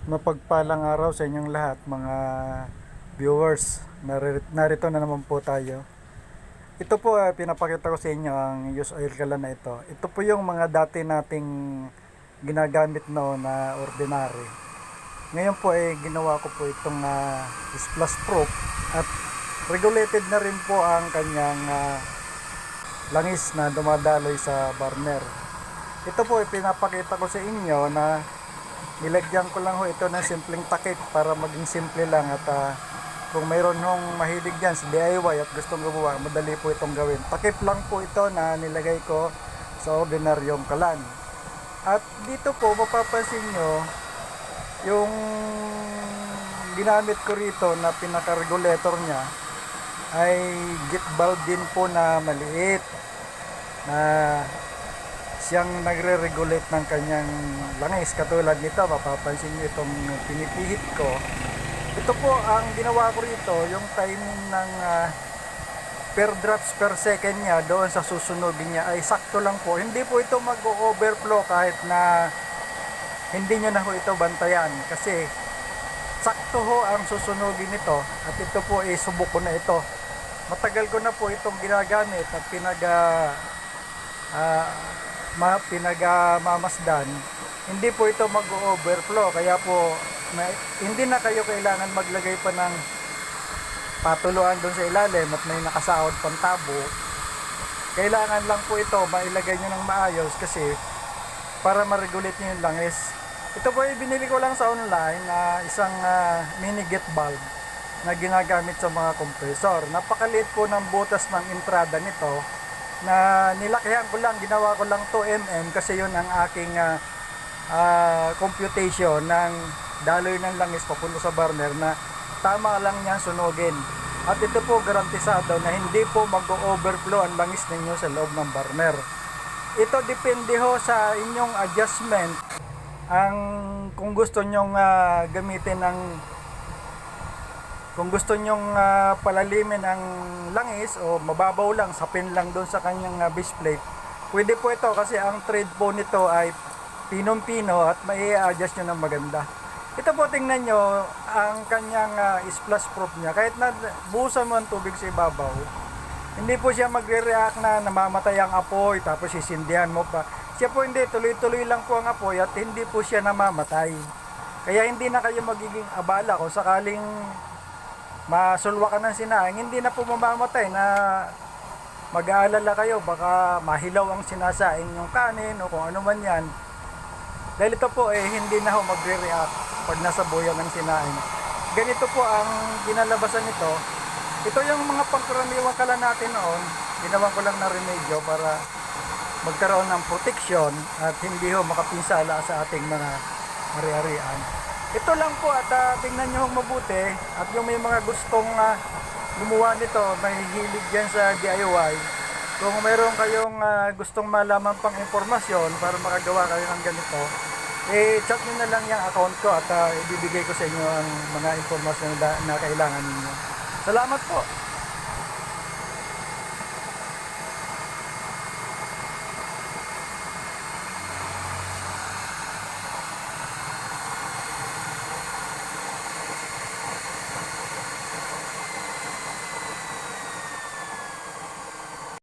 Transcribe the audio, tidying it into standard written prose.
Mapagpalang araw sa inyong lahat mga viewers. Narito na naman po tayo. Ito po pinapakita ko sa inyo ang used oil kalan na ito. Ito po yung mga dati nating ginagamit na ordinary. Ngayon po ginawa ko po itong splash proof at regulated na rin po ang kanyang langis na dumadaloy sa burner. Ito po pinapakita ko sa inyo na nilagyan ko lang ho ito ng simpleng takip para maging simple lang at kung mayroon hong mahilig dyan sa DIY at gustong gumawa, madali po itong gawin. Takip lang po ito na nilagay ko sa ordinaryong kalan. At dito po mapapansin nyo yung ginamit ko rito na pinaka-regulator niya ay gate valve din po na maliit na siyang nagre-regulate ng kanyang langis. Katulad nito, mapapansin nyo itong pinipihit ko. Ito po ang ginawa ko rito, yung timing ng per drops per second niya doon sa susunugin niya ay sakto lang po. Hindi po ito mag-overflow kahit na hindi nyo na po ito bantayan, kasi sakto ho ang susunugin nito. At ito po subok ko na ito. Matagal ko na po itong ginagamit at pinagmamasdan. Hindi po ito mag-overflow, kaya po hindi na kayo kailangan maglagay pa ng patuluan doon sa ilalim at may nakasahod pang tabo. Kailangan lang po ito mailagay nyo ng maayos kasi para ma-regulate nyo yung langis. Ito po binili ko lang sa online na isang mini gate valve na ginagamit sa mga compressor. Napakaliit po ng butas ng entrada nito na nilakihan ko lang, ginawa ko lang 2 mm kasi yun ang aking computation ng daloy ng langis papunta sa burner na tama lang niyan sunugin. At ito po garantisado na hindi po mag-overflow ang langis ninyo sa loob ng burner. Ito depende ho sa inyong adjustment ang kung gusto nyong gamitin ng kung gusto nyong palalimin ang langis o mababaw lang, sapin lang doon sa kanyang base plate, pwede po ito kasi ang thread po nito ay pinong-pino at may i-adjust nyo ng maganda. Ito po tingnan nyo ang kanyang splash proof niya. Kahit na buhusan mo ang tubig sa ibabaw, hindi po siya magre-react na namamatay ang apoy tapos sisindihan mo pa. Siya po hindi, tuloy-tuloy lang po ang apoy at hindi po siya namamatay. Kaya hindi na kayo magiging abala kung sakaling masulwa ka ng sinaing, hindi na po mamamatay na mag-aalala kayo baka mahilaw ang sinasaing yung kanin o kung ano man yan. Dahil ito po hindi na ho magre-react pag nasa buya ng sinaing. Ganito po ang ginalabasan nito. Ito yung mga pangkaraniwang kalan natin noon. Ginawa ko lang na remedyo para magkaroon ng protection at hindi ho makapinsala sa ating mga ari-arian. Ito lang po at tingnan nyo mabuti at yung may mga gustong gumawa nito, may hilig dyan sa DIY. Kung mayroon kayong gustong malaman pang informasyon para makagawa kayo ng ganito, chat nyo na lang yung account ko at ibibigay ko sa inyo ang mga informasyon na kailangan ninyo. Salamat po!